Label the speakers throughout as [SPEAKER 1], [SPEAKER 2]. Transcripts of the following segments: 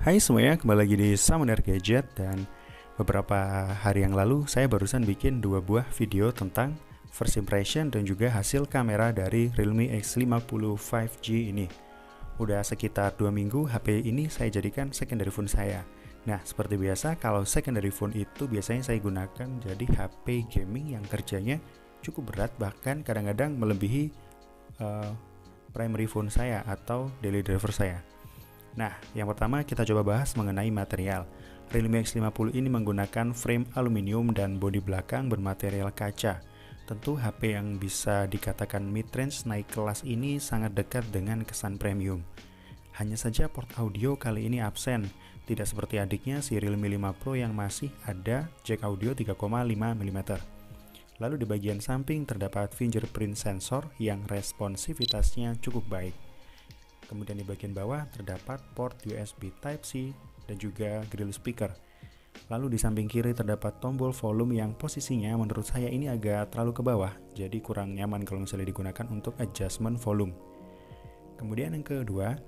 [SPEAKER 1] Hai semuanya, kembali lagi di Summoner Gadget. Dan beberapa hari yang lalu saya barusan bikin dua buah video tentang first impression dan juga hasil kamera dari Realme X50 5G ini. Udah sekitar 2 minggu HP ini saya jadikan secondary phone saya. Nah, seperti biasa kalau secondary phone itu biasanya saya gunakan jadi HP gaming yang kerjanya cukup berat, bahkan kadang-kadang melebihi primary phone saya atau daily driver saya. Nah, yang pertama kita coba bahas mengenai material. Realme X50 ini menggunakan frame aluminium dan bodi belakang bermaterial kaca. Tentu HP yang bisa dikatakan mid-range naik kelas ini sangat dekat dengan kesan premium. Hanya saja port audio kali ini absen, tidak seperti adiknya si Realme 5 Pro yang masih ada jack audio 3,5 mm. Lalu di bagian samping terdapat fingerprint sensor yang responsivitasnya cukup baik. Kemudian di bagian bawah terdapat port USB Type-C dan juga grill speaker. Lalu di samping kiri terdapat tombol volume yang posisinya menurut saya ini agak terlalu ke bawah, jadi kurang nyaman kalau misalnya digunakan untuk adjustment volume. Kemudian yang kedua,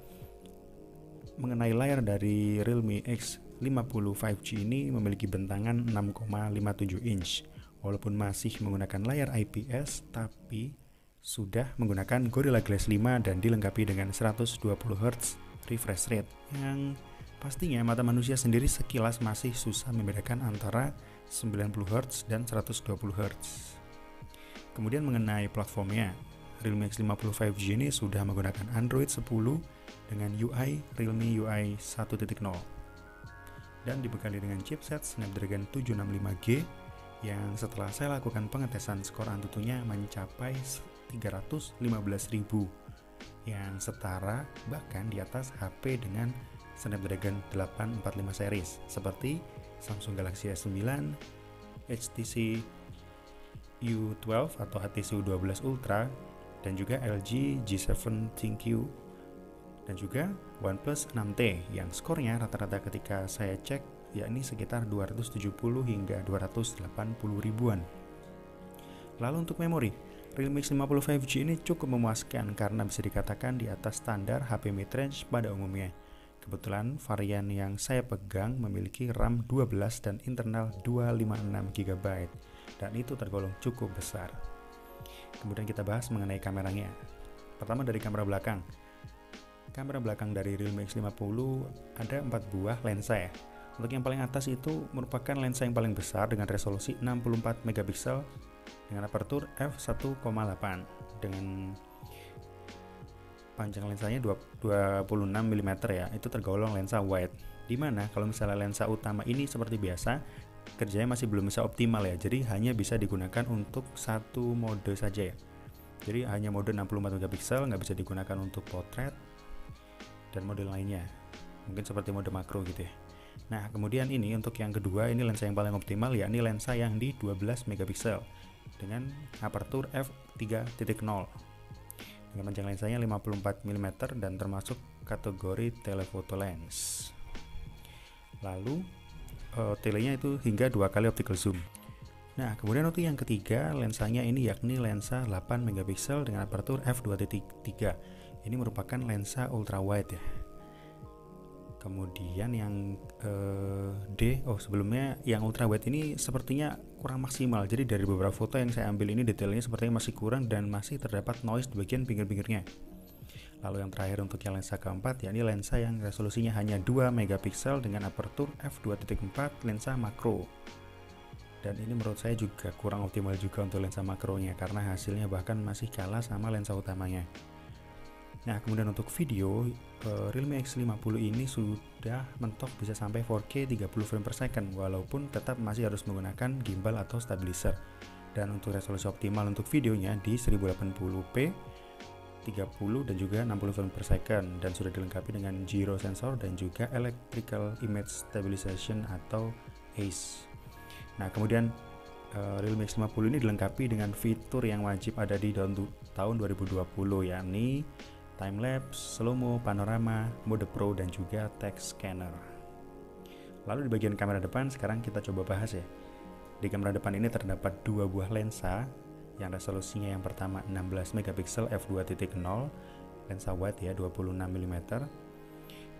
[SPEAKER 1] mengenai layar dari Realme X50 5G ini memiliki bentangan 6,57 inch. Walaupun masih menggunakan layar IPS, tapi sudah menggunakan Gorilla Glass 5 dan dilengkapi dengan 120 Hz refresh rate yang pastinya mata manusia sendiri sekilas masih susah membedakan antara 90 Hz dan 120 Hz. Kemudian mengenai platformnya, Realme X50 5G ini sudah menggunakan Android 10 dengan UI Realme UI 1.0 dan dibekali dengan chipset Snapdragon 765G yang setelah saya lakukan pengetesan skor Antutunya mencapai 315.000 yang setara bahkan di atas HP dengan Snapdragon 845 series seperti Samsung Galaxy S9, HTC U12 atau HTC U12 Ultra dan juga LG G7 ThinQ dan juga OnePlus 6T yang skornya rata-rata ketika saya cek yakni sekitar 270 hingga 280 ribuan. Lalu untuk memori, Realme X50 5G ini cukup memuaskan karena bisa dikatakan di atas standar HP mid-range pada umumnya. Kebetulan varian yang saya pegang memiliki RAM 12 dan internal 256 GB dan itu tergolong cukup besar. Kemudian kita bahas mengenai kameranya. Pertama dari kamera belakang. Kamera belakang dari Realme X50 ada 4 buah lensa ya. Untuk yang paling atas itu merupakan lensa yang paling besar dengan resolusi 64 megapiksel dengan aperture f1.8 dengan panjang lensanya 26 mm ya. Itu tergolong lensa wide. Dimana kalau misalnya lensa utama ini seperti biasa kerjanya masih belum bisa optimal ya. Jadi hanya bisa digunakan untuk satu mode saja ya. Jadi hanya mode 64 megapiksel, nggak bisa digunakan untuk portrait dan mode lainnya. Mungkin seperti mode makro gitu ya. Nah, kemudian ini untuk yang kedua, ini lensa yang paling optimal yakni lensa yang di 12 megapiksel dengan aperture f3.0 dengan panjang lensanya 54 mm dan termasuk kategori telephoto lens. Lalu telenya itu hingga 2 kali optical zoom. Nah, kemudian untuk yang ketiga, lensanya ini yakni lensa 8 megapiksel dengan aperture f2.3. Ini merupakan lensa ultra wide ya. Kemudian yang sebelumnya yang ultra wide ini sepertinya kurang maksimal. Jadi dari beberapa foto yang saya ambil ini detailnya sepertinya masih kurang dan masih terdapat noise di bagian pinggir-pinggirnya. Lalu yang terakhir untuk yang lensa keempat, yakni lensa yang resolusinya hanya 2 megapiksel dengan aperture f2.4 lensa makro. Dan ini menurut saya juga kurang optimal juga untuk lensa makronya karena hasilnya bahkan masih kalah sama lensa utamanya. Nah, kemudian untuk video, Realme X50 ini sudah mentok bisa sampai 4K 30 frame per second walaupun tetap masih harus menggunakan gimbal atau stabilizer. Dan untuk resolusi optimal untuk videonya di 1080p 30 dan juga 60 frame per second dan sudah dilengkapi dengan gyro sensor dan juga electrical image stabilization atau AIS. Nah, kemudian Realme X50 ini dilengkapi dengan fitur yang wajib ada di tahun 2020 yakni time-lapse, slow-mo, panorama, mode pro, dan juga text scanner. Lalu di bagian kamera depan sekarang kita coba bahas ya. Di kamera depan ini terdapat 2 buah lensa yang resolusinya yang pertama 16 megapiksel f2.0 lensa wide ya 26 mm.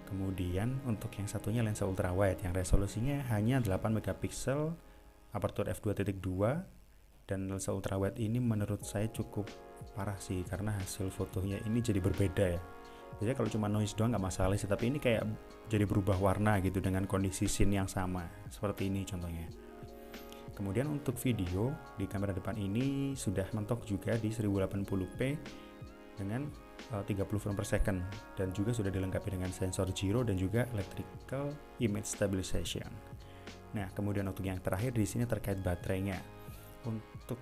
[SPEAKER 1] Kemudian untuk yang satunya lensa ultrawide yang resolusinya hanya 8 megapiksel, aperture f2.2, dan lensa ultrawide ini menurut saya cukup parah sih karena hasil fotonya ini jadi berbeda ya. Jadi kalau cuma noise doang nggak masalah sih, tapi ini kayak jadi berubah warna gitu dengan kondisi scene yang sama, seperti ini contohnya. Kemudian untuk video di kamera depan ini sudah mentok juga di 1080p dengan 30 frame per second, dan juga sudah dilengkapi dengan sensor gyro dan juga electrical image stabilization. Nah, kemudian untuk yang terakhir di sini terkait baterainya. Untuk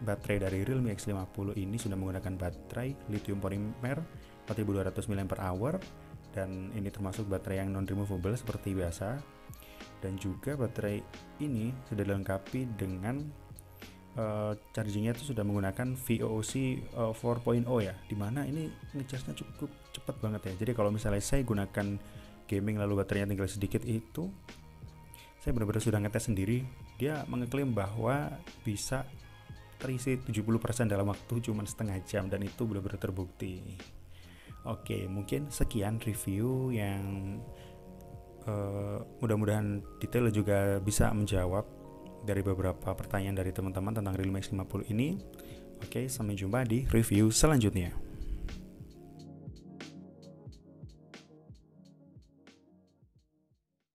[SPEAKER 1] baterai dari Realme X50 ini sudah menggunakan baterai lithium polymer 4200 mAh, dan ini termasuk baterai yang non removable seperti biasa. Dan juga baterai ini sudah dilengkapi dengan chargingnya itu sudah menggunakan VOC 4.0 ya, dimana ini ngecasnya cukup cepat banget ya. Jadi kalau misalnya saya gunakan gaming lalu baterainya tinggal sedikit, itu saya benar-benar sudah ngetes sendiri, dia mengeklaim bahwa bisa terisi 70% dalam waktu cuma setengah jam, dan itu benar-benar terbukti. Oke, mungkin sekian review yang mudah-mudahan detail juga bisa menjawab dari beberapa pertanyaan dari teman-teman tentang Realme X50 ini. Oke, sampai jumpa di review selanjutnya.